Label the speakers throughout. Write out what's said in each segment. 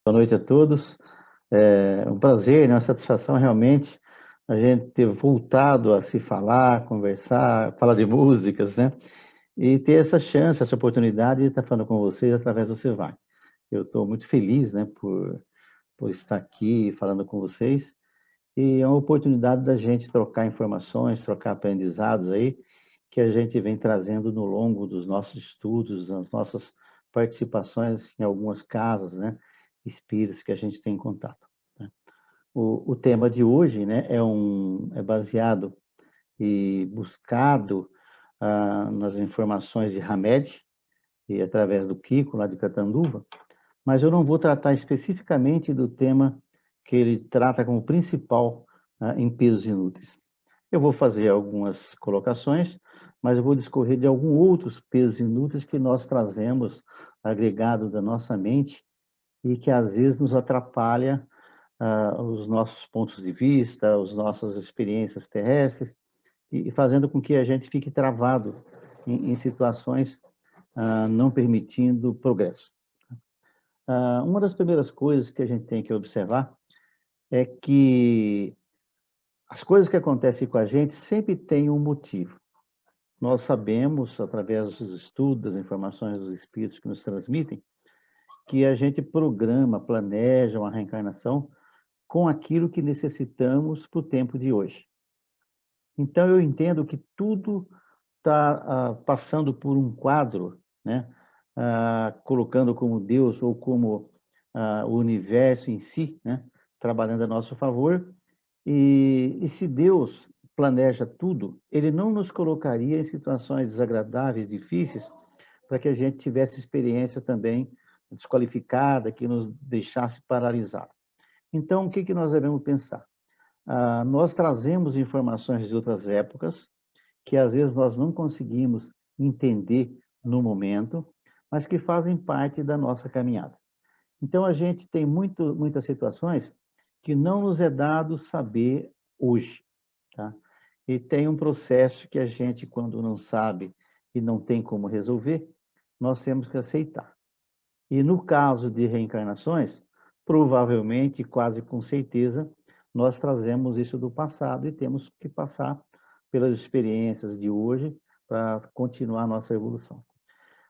Speaker 1: Boa noite a todos. É um prazer, né, uma satisfação realmente a gente ter voltado a se falar, conversar, falar de músicas, né? E ter essa chance, essa oportunidade de estar falando com vocês através do Cevai. Eu estou muito feliz, né, por estar aqui falando com vocês. E é uma oportunidade da gente trocar informações, trocar aprendizados aí, que a gente vem trazendo no longo dos nossos estudos, das nossas participações em algumas casas, né, espíritas que a gente tem contato, né? O tema de hoje, né, é baseado e buscado nas informações de Hamed e através do Kiko, lá de Catanduva, mas eu não vou tratar especificamente do tema que ele trata como principal, em pesos inúteis. Eu vou fazer algumas colocações, mas eu vou discorrer de alguns outros pesos inúteis que nós trazemos agregado da nossa mente e que às vezes nos atrapalha os nossos pontos de vista, as nossas experiências terrestres, e fazendo com que a gente fique travado em situações não permitindo progresso. Uma das primeiras coisas que a gente tem que observar é que as coisas que acontecem com a gente sempre têm um motivo. Nós sabemos, através dos estudos, das informações dos espíritos que nos transmitem, que a gente programa, planeja uma reencarnação com aquilo que necessitamos para o tempo de hoje. Então, eu entendo que tudo está passando por um quadro, né? Colocando como Deus ou como o universo em si, né? Trabalhando a nosso favor. E se Deus planeja tudo, Ele não nos colocaria em situações desagradáveis, difíceis, para que a gente tivesse experiência também desqualificada, que nos deixasse paralisados. Então, o que nós devemos pensar? Nós trazemos informações de outras épocas, que às vezes nós não conseguimos entender no momento, mas que fazem parte da nossa caminhada. Então, a gente tem muitas situações que não nos é dado saber hoje, tá? E tem um processo que a gente, quando não sabe e não tem como resolver, nós temos que aceitar. E no caso de reencarnações, provavelmente, quase com certeza, nós trazemos isso do passado e temos que passar pelas experiências de hoje para continuar a nossa evolução.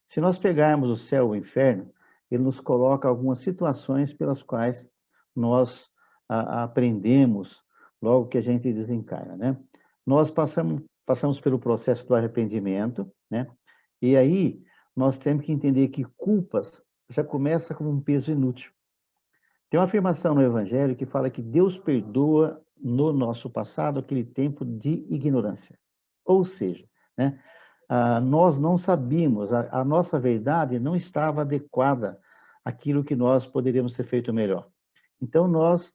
Speaker 1: Se nós pegarmos o céu e o inferno, ele nos coloca algumas situações pelas quais nós aprendemos logo que a gente desencarna, né? Nós passamos pelo processo do arrependimento, né? E aí nós temos que entender que culpas já começa como um peso inútil. Tem uma afirmação no Evangelho que fala que Deus perdoa no nosso passado aquele tempo de ignorância. Ou seja, né, nós não sabíamos, a nossa verdade não estava adequada àquilo que nós poderíamos ter feito melhor. Então, nós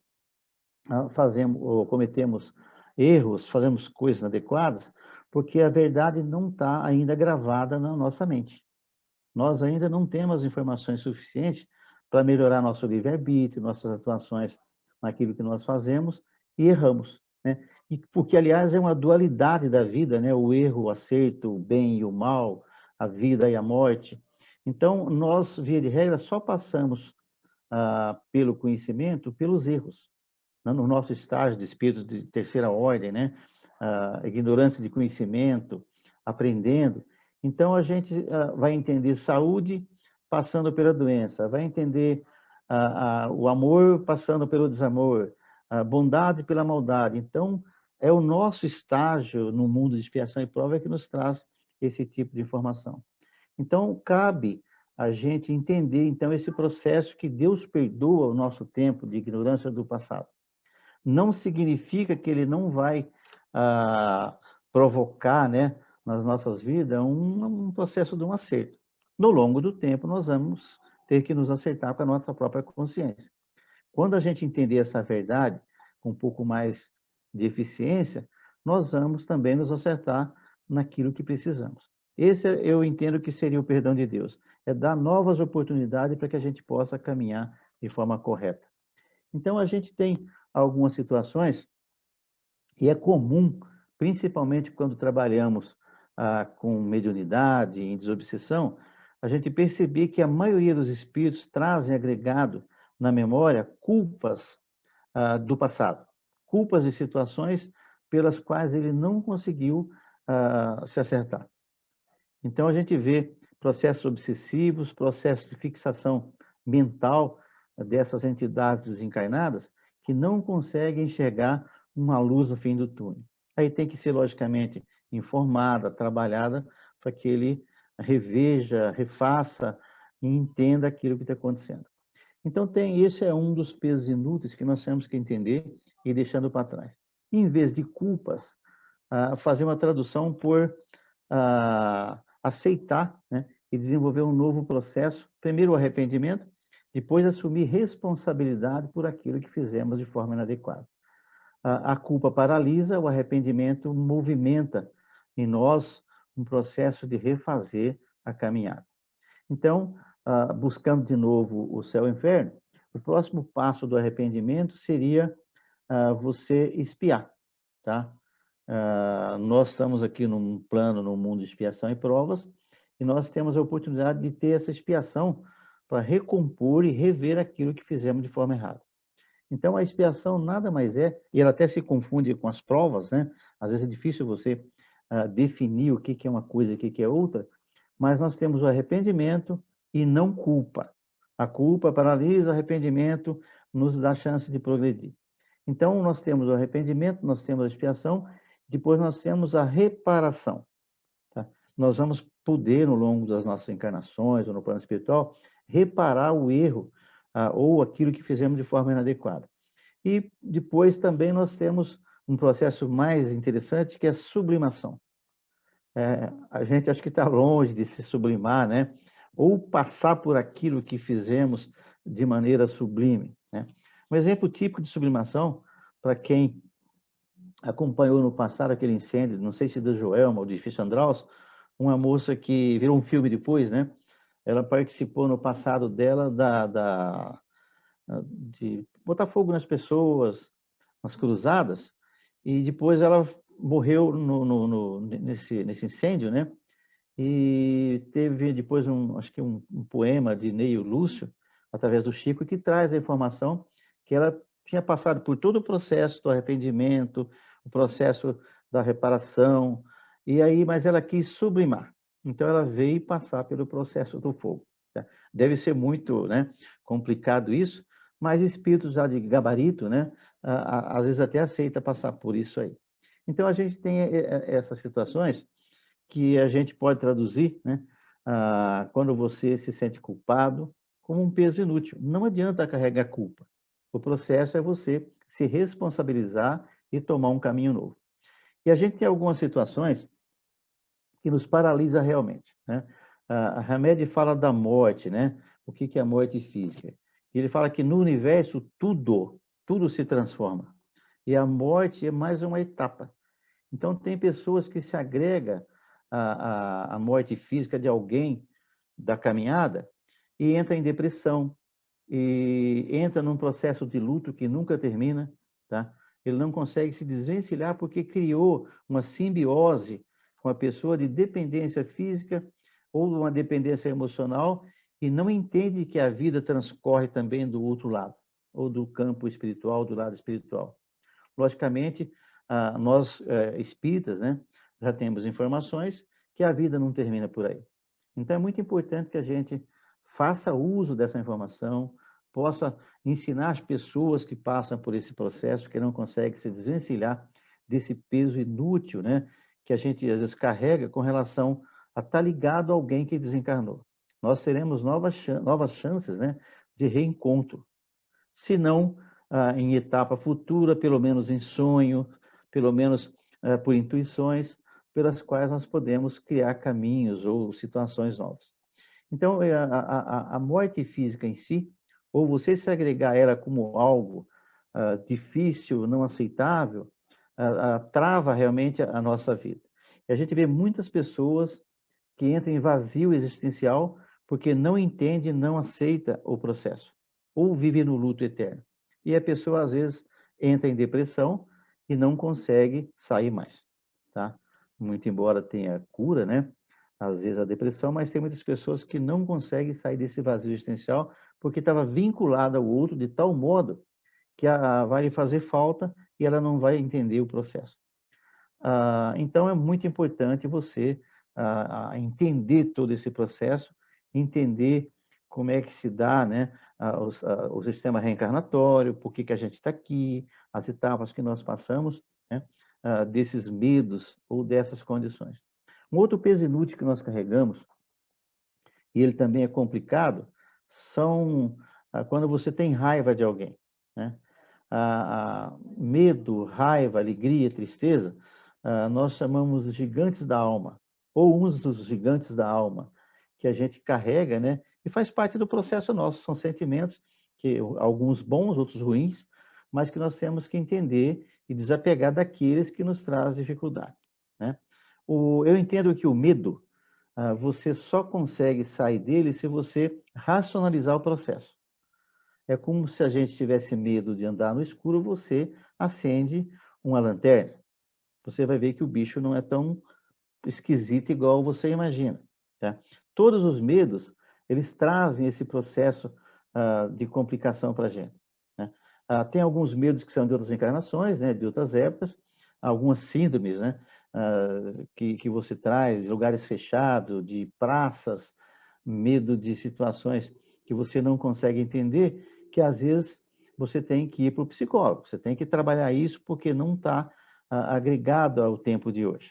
Speaker 1: fazemos, ou cometemos erros, fazemos coisas inadequadas, porque a verdade não está ainda gravada na nossa mente. Nós ainda não temos informações suficientes para melhorar nosso livre-arbítrio, nossas atuações naquilo que nós fazemos e erramos, né? E porque, aliás, é uma dualidade da vida, né? O erro, o acerto, o bem e o mal, a vida e a morte. Então, nós, via de regra, só passamos pelo conhecimento pelos erros, né? No nosso estágio de espírito de terceira ordem, né? Ignorância de conhecimento, aprendendo. Então, a gente vai entender saúde passando pela doença, vai entender o amor passando pelo desamor, a bondade pela maldade. Então, é o nosso estágio no mundo de expiação e prova que nos traz esse tipo de informação. Então, cabe a gente entender, então, esse processo que Deus perdoa o nosso tempo de ignorância do passado. Não significa que ele não vai provocar, né, nas nossas vidas um processo de um acerto. No longo do tempo, nós vamos ter que nos acertar com a nossa própria consciência. Quando a gente entender essa verdade com um pouco mais de eficiência, nós vamos também nos acertar naquilo que precisamos. Esse eu entendo que seria o perdão de Deus, é dar novas oportunidades para que a gente possa caminhar de forma correta. Então, a gente tem algumas situações e é comum, principalmente quando trabalhamos com mediunidade, em desobsessão, a gente perceber que a maioria dos espíritos trazem agregado na memória culpas do passado, culpas de situações pelas quais ele não conseguiu se acertar. Então, a gente vê processos obsessivos, processos de fixação mental dessas entidades desencarnadas que não conseguem enxergar uma luz no fim do túnel. Aí tem que ser, logicamente, informada, trabalhada, para que ele reveja, refaça e entenda aquilo que está acontecendo. Então, esse é um dos pesos inúteis que nós temos que entender e ir deixando para trás. Em vez de culpas, fazer uma tradução por aceitar, né, e desenvolver um novo processo, primeiro o arrependimento, depois assumir responsabilidade por aquilo que fizemos de forma inadequada. A culpa paralisa, o arrependimento movimenta em nós um processo de refazer a caminhada. Então, buscando de novo o céu e o inferno, o próximo passo do arrependimento seria você expiar, tá? Nós estamos aqui num plano, num mundo de expiação e provas, e nós temos a oportunidade de ter essa expiação para recompor e rever aquilo que fizemos de forma errada. Então, a expiação nada mais é, e ela até se confunde com as provas, né? Às vezes é difícil você definir o que é uma coisa e o que é outra, mas nós temos o arrependimento e não culpa. A culpa paralisa, o arrependimento nos dá chance de progredir. Então, nós temos o arrependimento, nós temos a expiação, depois nós temos a reparação. Tá? Nós vamos poder, ao longo das nossas encarnações ou no plano espiritual, reparar o erro ou aquilo que fizemos de forma inadequada. E depois também nós temos um processo mais interessante, que é a sublimação. A gente acho que está longe de se sublimar, né? Ou passar por aquilo que fizemos de maneira sublime, né? Um exemplo típico de sublimação, para quem acompanhou no passado aquele incêndio, não sei se da Joelma ou de Fichandraus, uma moça que virou um filme depois, né? Ela participou no passado dela de botar fogo nas pessoas, nas cruzadas, e depois ela morreu nesse incêndio, né? E teve depois acho que um poema de Neio Lúcio, através do Chico, que traz a informação que ela tinha passado por todo o processo do arrependimento, o processo da reparação, e aí, mas ela quis sublimar. Então ela veio passar pelo processo do fogo. Tá? Deve ser muito, né, complicado isso, mas espíritos já de gabarito, né, às vezes até aceita passar por isso aí. Então a gente tem essas situações que a gente pode traduzir, né, quando você se sente culpado, como um peso inútil. Não adianta carregar culpa. O processo é você se responsabilizar e tomar um caminho novo. E a gente tem algumas situações que nos paralisa realmente, né? A Hamed fala da morte, né? O que é a morte física? Ele fala que no universo tudo se transforma. E a morte é mais uma etapa. Então, tem pessoas que se agregam à morte física de alguém da caminhada e entra em depressão, e entra num processo de luto que nunca termina, tá? Ele não consegue se desvencilhar porque criou uma simbiose com a pessoa de dependência física ou uma dependência emocional e não entende que a vida transcorre também do outro lado, ou do campo espiritual, do lado espiritual. Logicamente, nós espíritas, né, já temos informações que a vida não termina por aí. Então, é muito importante que a gente faça uso dessa informação, possa ensinar as pessoas que passam por esse processo, que não conseguem se desvencilhar desse peso inútil, né, que a gente às vezes carrega com relação a estar ligado a alguém que desencarnou. Nós teremos novas chances, né, de reencontro. Se não em etapa futura, pelo menos em sonho, pelo menos por intuições, pelas quais nós podemos criar caminhos ou situações novas. Então, a morte física em si, ou você se agregar a ela como algo difícil, não aceitável, trava realmente a nossa vida. E a gente vê muitas pessoas que entram em vazio existencial porque não entende, não aceita o processo, ou vive no luto eterno. E a pessoa, às vezes, entra em depressão e não consegue sair mais, tá? Muito embora tenha cura, né? Às vezes a depressão, mas tem muitas pessoas que não conseguem sair desse vazio existencial porque estava vinculada ao outro de tal modo que vai lhe fazer falta e ela não vai entender o processo. Então, é muito importante você entender todo esse processo, entender como é que se dá, né, o sistema reencarnatório, por que a gente está aqui, as etapas que nós passamos, né, desses medos ou dessas condições. Um outro peso inútil que nós carregamos, e ele também é complicado, são quando você tem raiva de alguém, né? Medo, raiva, alegria, tristeza, nós chamamos de gigantes da alma, ou uns dos gigantes da alma, que a gente carrega, né? E faz parte do processo nosso, são sentimentos, que alguns bons, outros ruins, mas que nós temos que entender e desapegar daqueles que nos trazem dificuldade, né? Eu entendo que o medo, você só consegue sair dele se você racionalizar o processo. É como se a gente tivesse medo de andar no escuro, você acende uma lanterna. Você vai ver que o bicho não é tão esquisito igual você imagina. Tá? Todos os medos, eles trazem esse processo de complicação para a gente. Né? Tem alguns medos que são de outras encarnações, né, de outras épocas, algumas síndromes, né, que você traz, de lugares fechados, de praças, medo de situações que você não consegue entender, que às vezes você tem que ir para o psicólogo, você tem que trabalhar isso porque não está agregado ao tempo de hoje.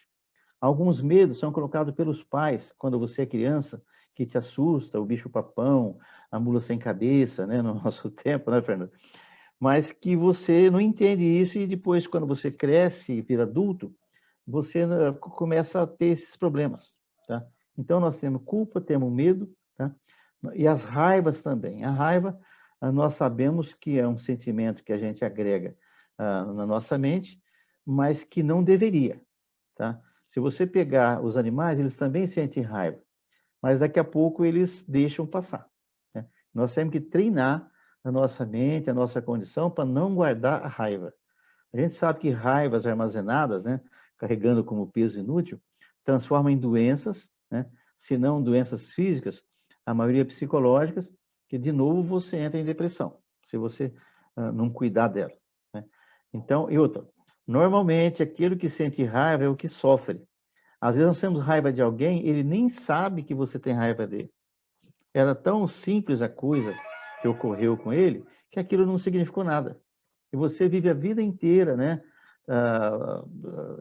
Speaker 1: Alguns medos são colocados pelos pais quando você é criança, que te assusta, o bicho-papão, a mula sem cabeça, né, no nosso tempo, né, Fernando? Mas que você não entende isso e depois, quando você cresce e vira adulto, você começa a ter esses problemas, tá? Então, nós temos culpa, temos medo, tá? E as raivas também. A raiva, nós sabemos que é um sentimento que a gente agrega na nossa mente, mas que não deveria, tá? Se você pegar os animais, eles também sentem raiva, mas daqui a pouco eles deixam passar, né? Nós temos que treinar a nossa mente, a nossa condição, para não guardar a raiva. A gente sabe que raivas armazenadas, né, carregando como peso inútil, transformam em doenças, né, se não doenças físicas, a maioria psicológicas, que de novo você entra em depressão, se você não cuidar dela, né? Então, e outra, normalmente aquele que sente raiva é o que sofre. Às vezes nós temos raiva de alguém, ele nem sabe que você tem raiva dele. Era tão simples a coisa que ocorreu com ele, que aquilo não significou nada. E você vive a vida inteira, né,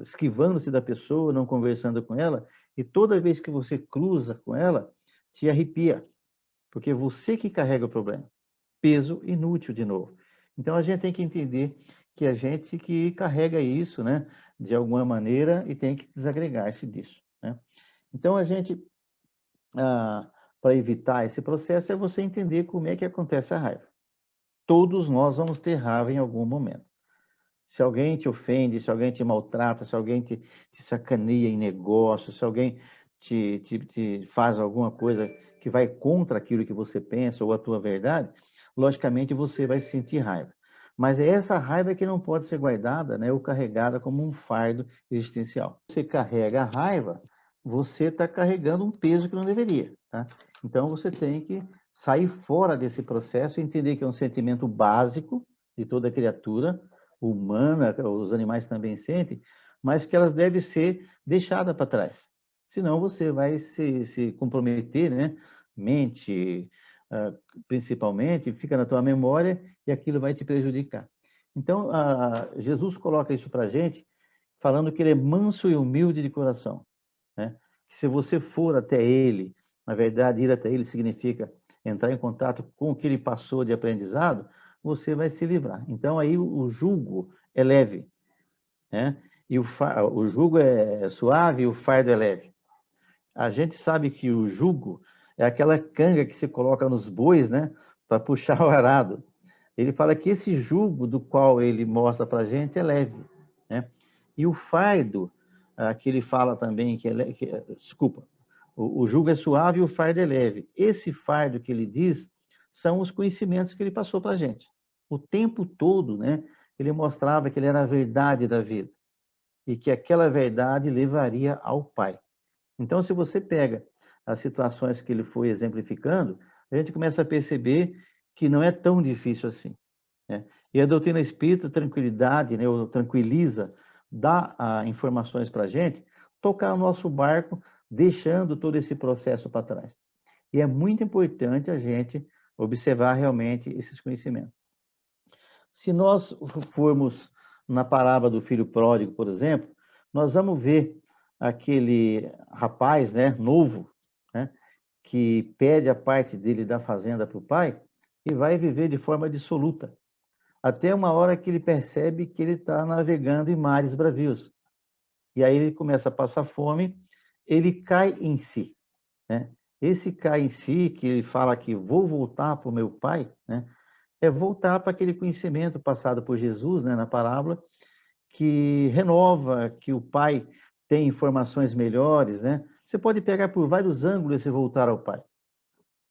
Speaker 1: esquivando-se da pessoa, não conversando com ela, e toda vez que você cruza com ela, te arrepia, porque você que carrega o problema. Peso inútil de novo. Então a gente tem que entender que a gente que carrega isso, né, de alguma maneira, e tem que desagregar-se disso, né? Então a gente, para evitar esse processo, é você entender como é que acontece a raiva. Todos nós vamos ter raiva em algum momento. Se alguém te ofende, se alguém te maltrata, se alguém te sacaneia em negócio, se alguém te faz alguma coisa que vai contra aquilo que você pensa ou a tua verdade, logicamente você vai sentir raiva. Mas é essa raiva que não pode ser guardada, né, ou carregada como um fardo existencial. Você carrega a raiva, você está carregando um peso que não deveria, tá? Então você tem que sair fora desse processo e entender que é um sentimento básico de toda criatura humana, os animais também sentem, mas que elas devem ser deixadas para trás. Senão você vai se comprometer, né? Mente, principalmente, fica na tua memória e aquilo vai te prejudicar. Então, Jesus coloca isso para a gente, falando que ele é manso e humilde de coração, né? Que se você for até ele, na verdade, ir até ele significa entrar em contato com o que ele passou de aprendizado, você vai se livrar. Então, aí o jugo é leve, né? E o jugo é suave e o fardo é leve. A gente sabe que o jugo é aquela canga que se coloca nos bois, né? Para puxar o arado. Ele fala que esse jugo do qual ele mostra para a gente é leve, né? E o fardo, que ele fala também que é leve, desculpa, o jugo é suave e o fardo é leve. Esse fardo que ele diz são os conhecimentos que ele passou para a gente. O tempo todo, né? Ele mostrava que ele era a verdade da vida e que aquela verdade levaria ao Pai. Então, se você pega as situações que ele foi exemplificando, a gente começa a perceber que não é tão difícil assim, né? E a doutrina espírita, tranquilidade, né, ou tranquiliza, dá informações para a gente tocar o nosso barco, deixando todo esse processo para trás. E é muito importante a gente observar realmente esses conhecimentos. Se nós formos na parábola do filho pródigo, por exemplo, nós vamos ver aquele rapaz, né, novo, né, que pede a parte dele da fazenda para o pai e vai viver de forma dissoluta. Até uma hora que ele percebe que ele está navegando em mares bravios. E aí ele começa a passar fome, ele cai em si, né? Esse cai em si, que ele fala que vou voltar para o meu pai, né? É voltar para aquele conhecimento passado por Jesus, né, na parábola, que renova, que o pai tem informações melhores, né? Você pode pegar por vários ângulos e voltar ao pai.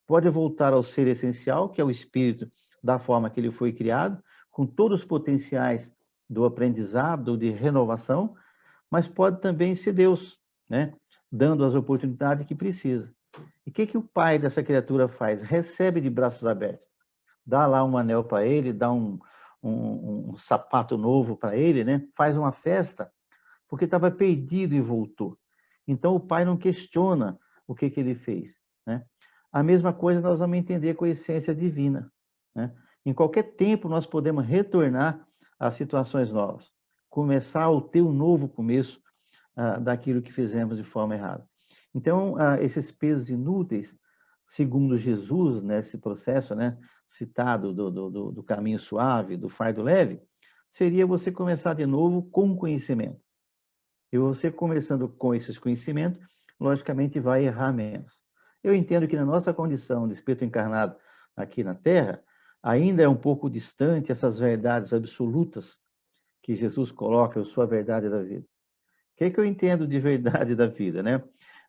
Speaker 1: Pode voltar ao ser essencial, que é o espírito da forma que ele foi criado, com todos os potenciais do aprendizado, de renovação, mas pode também ser Deus, né? Dando as oportunidades que precisa. E o que o pai dessa criatura faz? Recebe de braços abertos. Dá lá um anel para ele, dá um sapato novo para ele, né? Faz uma festa, porque estava perdido e voltou. Então o pai não questiona o que ele fez, né? A mesma coisa nós vamos entender com a essência divina, né? Em qualquer tempo nós podemos retornar a situações novas, começar a ter um novo começo daquilo que fizemos de forma errada. Então, esses pesos inúteis, segundo Jesus, nesse processo, né, citado do caminho suave, do fardo leve, seria você começar de novo com conhecimento. E você começando com esses conhecimentos, logicamente vai errar menos. Eu entendo que na nossa condição de espírito encarnado aqui na Terra, ainda é um pouco distante essas verdades absolutas que Jesus coloca, eu sou a verdade da vida. O que eu entendo de verdade da vida, né?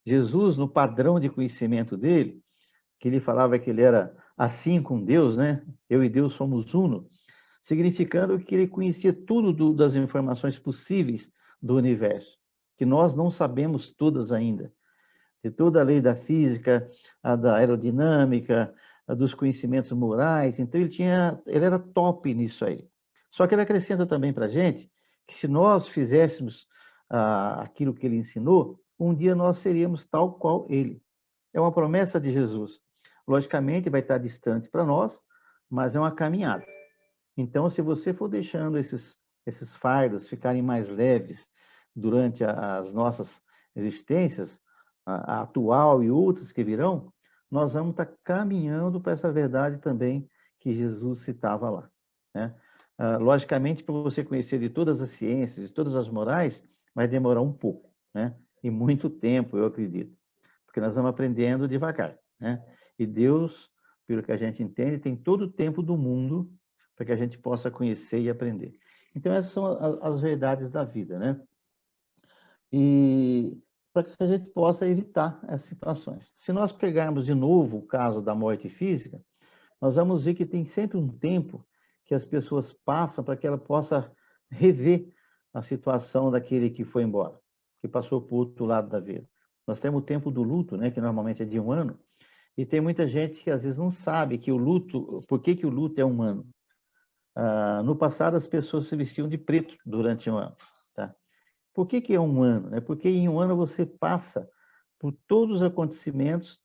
Speaker 1: Jesus, no padrão de conhecimento dele, que ele falava que ele era assim com Deus, né? Eu e Deus somos uno, significando que ele conhecia tudo das informações possíveis do universo, que nós não sabemos todas ainda. De toda a lei da física, a da aerodinâmica, a dos conhecimentos morais. Então ele era top nisso aí. Só que ele acrescenta também para a gente que se nós fizéssemos aquilo que ele ensinou, um dia nós seríamos tal qual ele. É uma promessa de Jesus. Logicamente vai estar distante para nós, mas é uma caminhada. Então, se você for deixando esses fardos ficarem mais leves durante as nossas existências, a atual e outras que virão, nós vamos estar caminhando para essa verdade também que Jesus citava lá, né? Logicamente, para você conhecer de todas as ciências, de todas as morais, vai demorar um pouco, né? E muito tempo, eu acredito, porque nós vamos aprendendo devagar, né? E Deus, pelo que a gente entende, tem todo o tempo do mundo para que a gente possa conhecer e aprender. Então, essas são as verdades da vida, né? E para que a gente possa evitar essas situações. Se nós pegarmos de novo o caso da morte física, nós vamos ver que tem sempre um tempo que as pessoas passam para que ela possa rever a situação daquele que foi embora, que passou para o outro lado da vida. Nós temos o tempo do luto, né, que normalmente é de 1 ano, e tem muita gente que às vezes não sabe que o luto, por que o luto é 1 ano. No passado, as pessoas se vestiam de preto durante 1 ano. Tá? Por que é 1 ano? É porque em 1 ano você passa por todos os acontecimentos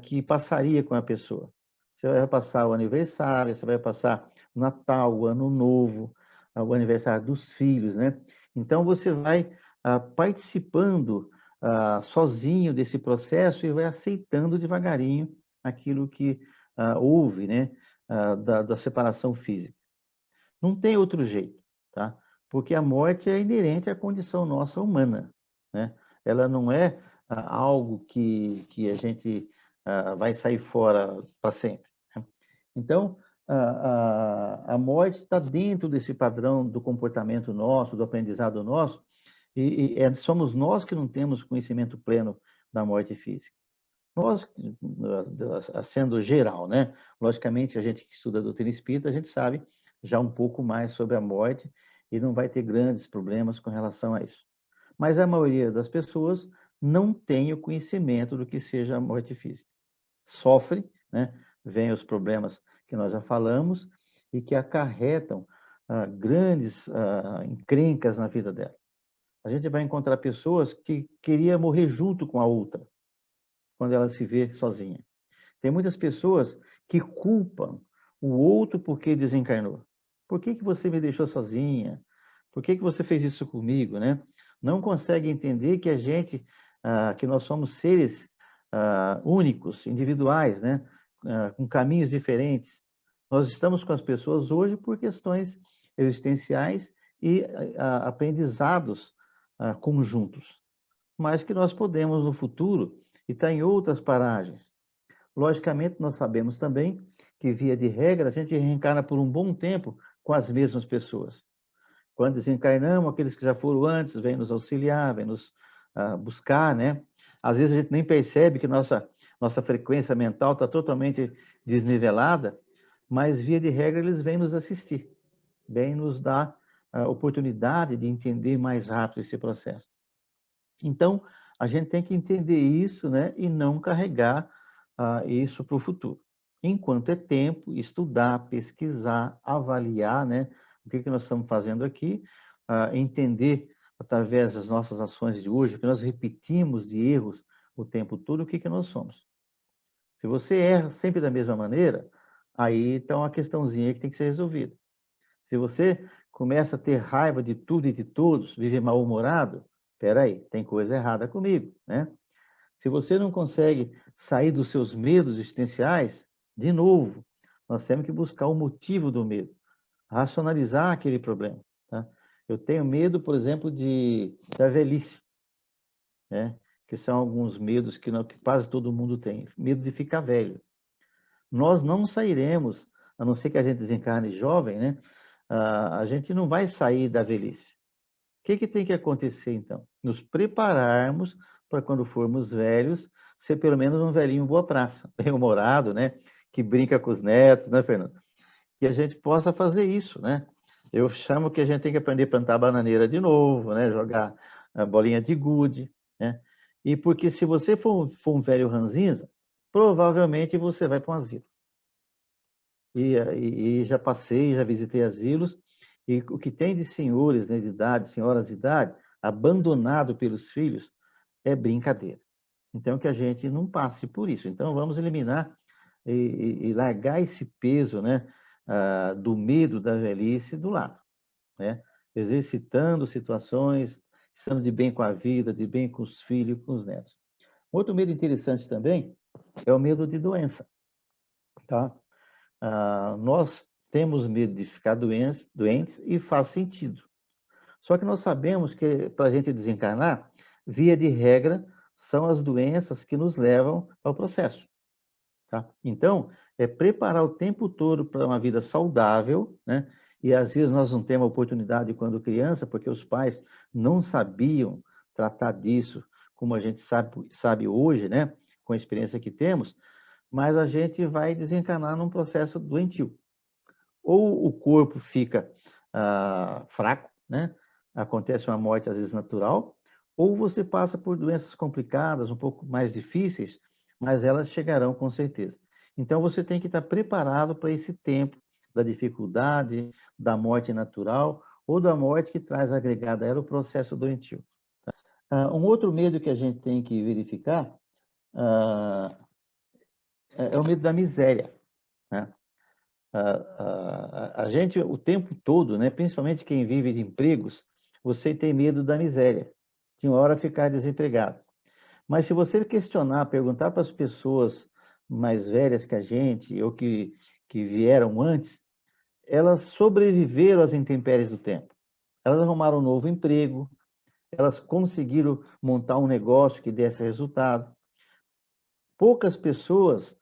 Speaker 1: que passaria com a pessoa. Você vai passar o aniversário, você vai passar o Natal, o Ano Novo, o aniversário dos filhos, né? Então você vai participando sozinho desse processo e vai aceitando devagarinho aquilo que houve, né? Da separação física. Não tem outro jeito, tá? Porque a morte é inerente à condição nossa humana, né? Ela não é algo que a gente vai sair fora para sempre, né? Então, a morte está dentro desse padrão do comportamento nosso, do aprendizado nosso, e somos nós que não temos conhecimento pleno da morte física. Nós, sendo geral, né? Logicamente, a gente que estuda a doutrina espírita, a gente sabe já um pouco mais sobre a morte e não vai ter grandes problemas com relação a isso. Mas a maioria das pessoas não tem o conhecimento do que seja a morte física. Sofre, né? vêm os problemas que nós já falamos e que acarretam grandes encrencas na vida dela. A gente vai encontrar pessoas que queriam morrer junto com a outra, quando ela se vê sozinha. Tem muitas pessoas que culpam o outro porque desencarnou. Por que você me deixou sozinha? Por que você fez isso comigo, né? Não consegue entender que que nós somos seres únicos, individuais, né? Com caminhos diferentes. Nós estamos com as pessoas hoje por questões existenciais e aprendizados conjuntos, mas que nós podemos no futuro estar em outras paragens. Logicamente, nós sabemos também que, via de regra, a gente reencarna por um bom tempo com as mesmas pessoas. Quando desencarnamos, aqueles que já foram antes vêm nos auxiliar, vêm nos buscar, né? Às vezes a gente nem percebe que nossa frequência mental está totalmente desnivelada, mas, via de regra, eles vêm nos assistir, vêm nos dar a oportunidade de entender mais rápido esse processo. Então, a gente tem que entender isso, né? E não carregar isso para o futuro. Enquanto é tempo, estudar, pesquisar, avaliar, né? O que nós estamos fazendo aqui, entender através das nossas ações de hoje, o que nós repetimos de erros o tempo todo, o que nós somos. Se você erra sempre da mesma maneira, aí está uma questãozinha que tem que ser resolvida. Se você começa a ter raiva de tudo e de todos, vive mal-humorado, espera aí, tem coisa errada comigo, né? Se você não consegue sair dos seus medos existenciais, de novo, nós temos que buscar o motivo do medo, racionalizar aquele problema, tá? Eu tenho medo, por exemplo, da velhice, né? Que são alguns medos que quase todo mundo tem. Medo de ficar velho. Nós não sairemos, a não ser que a gente desencarne jovem, né? A gente não vai sair da velhice. O que tem que acontecer, então? Nos prepararmos para, quando formos velhos, ser pelo menos um velhinho boa praça, bem-humorado, né? Que brinca com os netos, né, Fernando? Que a gente possa fazer isso, né? Eu chamo que a gente tem que aprender a plantar bananeira de novo, né? Jogar a bolinha de gude, né? E porque se você for um velho ranzinza, provavelmente você vai para um asilo. E já passei, já visitei asilos, e o que tem de senhores, né, de idade, senhoras de idade, abandonado pelos filhos, é brincadeira. Então, que a gente não passe por isso. Então, vamos eliminar e largar esse peso, né, do medo da velhice do lado, né? Exercitando situações, estando de bem com a vida, de bem com os filhos e com os netos. Outro medo interessante também é o medo de doença, tá? Nós temos medo de ficar doentes e faz sentido. Só que nós sabemos que, para a gente desencarnar, via de regra, são as doenças que nos levam ao processo. Tá? Então, é preparar o tempo todo para uma vida saudável, né? E às vezes nós não temos a oportunidade quando criança, porque os pais não sabiam tratar disso, como a gente sabe hoje, né? Com a experiência que temos, mas a gente vai desencarnar num processo doentio. Ou o corpo fica fraco, né? Acontece uma morte às vezes natural, ou você passa por doenças complicadas, um pouco mais difíceis, mas elas chegarão com certeza. Então você tem que estar preparado para esse tempo da dificuldade, da morte natural ou da morte que traz agregada a ela o processo doentio. Um outro medo que a gente tem que verificar é o medo da miséria, né? A gente, o tempo todo, né, principalmente quem vive de empregos, você tem medo da miséria, de uma hora ficar desempregado. Mas se você questionar, perguntar para as pessoas mais velhas que a gente, ou que vieram antes, elas sobreviveram às intempéries do tempo. Elas arrumaram um novo emprego, elas conseguiram montar um negócio que desse resultado. Poucas pessoas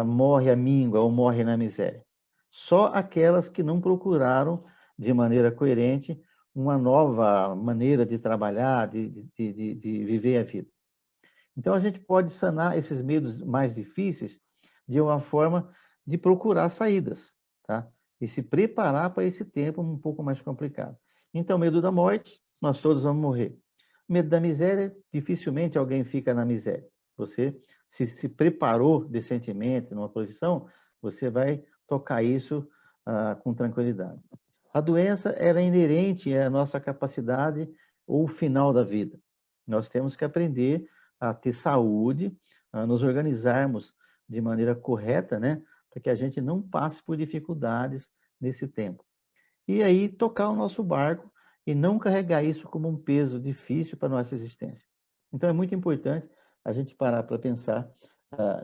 Speaker 1: morrem à míngua ou morrem na miséria. Só aquelas que não procuraram, de maneira coerente, uma nova maneira de trabalhar, de viver a vida. Então, a gente pode sanar esses medos mais difíceis de uma forma de procurar saídas, tá? E se preparar para esse tempo um pouco mais complicado. Então, medo da morte, nós todos vamos morrer. Medo da miséria, dificilmente alguém fica na miséria. Você se preparou decentemente numa profissão, Você vai tocar isso com tranquilidade. A doença era inerente à nossa capacidade ou final da vida. Nós temos que aprender a ter saúde, a nos organizarmos de maneira correta, né? Para que a gente não passe por dificuldades nesse tempo. E aí tocar o nosso barco e não carregar isso como um peso difícil para a nossa existência. Então é muito importante a gente parar para pensar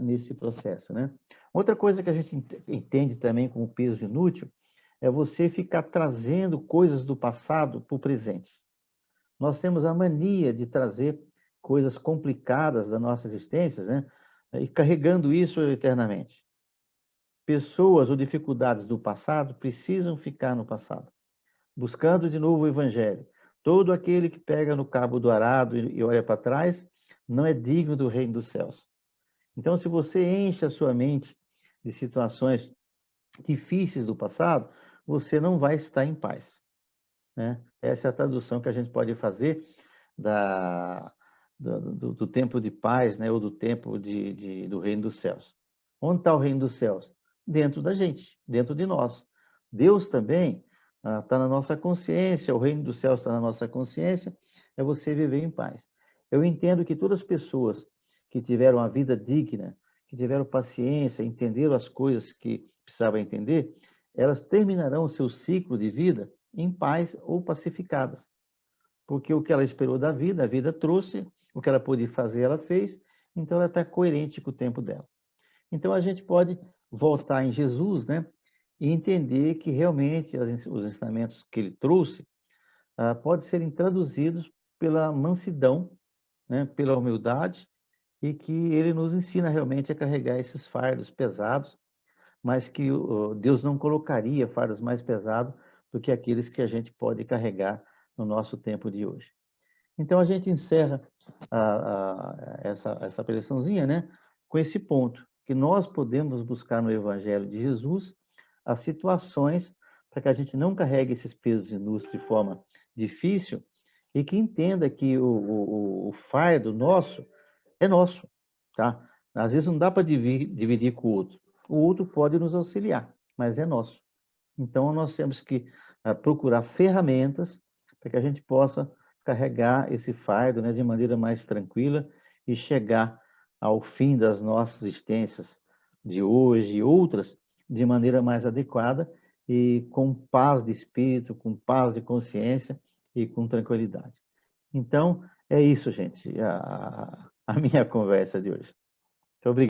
Speaker 1: nesse processo, né? Outra coisa que a gente entende também como peso inútil é você ficar trazendo coisas do passado para o presente. Nós temos a mania de trazer coisas complicadas da nossa existência, né? E carregando isso eternamente. Pessoas ou dificuldades do passado precisam ficar no passado, buscando de novo o Evangelho. Todo aquele que pega no cabo do arado e olha para trás não é digno do reino dos céus. Então, se você enche a sua mente de situações difíceis do passado, você não vai estar em paz, né? Essa é a tradução que a gente pode fazer do tempo de paz, né? Ou do tempo do reino dos céus. Onde está o reino dos céus? Dentro da gente, dentro de nós. Deus também está na nossa consciência, o reino dos céus está na nossa consciência, é você viver em paz. Eu entendo que todas as pessoas que tiveram a vida digna, que tiveram paciência, entenderam as coisas que precisavam entender, elas terminarão o seu ciclo de vida em paz ou pacificadas. Porque o que ela esperou da vida, a vida trouxe, o que ela pôde fazer, ela fez, então ela está coerente com o tempo dela. Então a gente pode voltar em Jesus, né? E entender que realmente os ensinamentos que ele trouxe podem serem traduzidos pela mansidão, né? Pela humildade, e que ele nos ensina realmente a carregar esses fardos pesados, mas que Deus não colocaria fardos mais pesados do que aqueles que a gente pode carregar no nosso tempo de hoje. Então a gente encerra essa preleçãozinha, né, com esse ponto, que nós podemos buscar no Evangelho de Jesus as situações para que a gente não carregue esses pesos inúteis de forma difícil e que entenda que o fardo nosso é nosso, tá? Às vezes não dá para dividir com o outro pode nos auxiliar, mas é nosso. Então nós temos que procurar ferramentas para que a gente possa carregar esse fardo, né, de maneira mais tranquila e chegar ao fim das nossas existências de hoje e outras de maneira mais adequada e com paz de espírito, com paz de consciência e com tranquilidade. Então, é isso, gente, a minha conversa de hoje.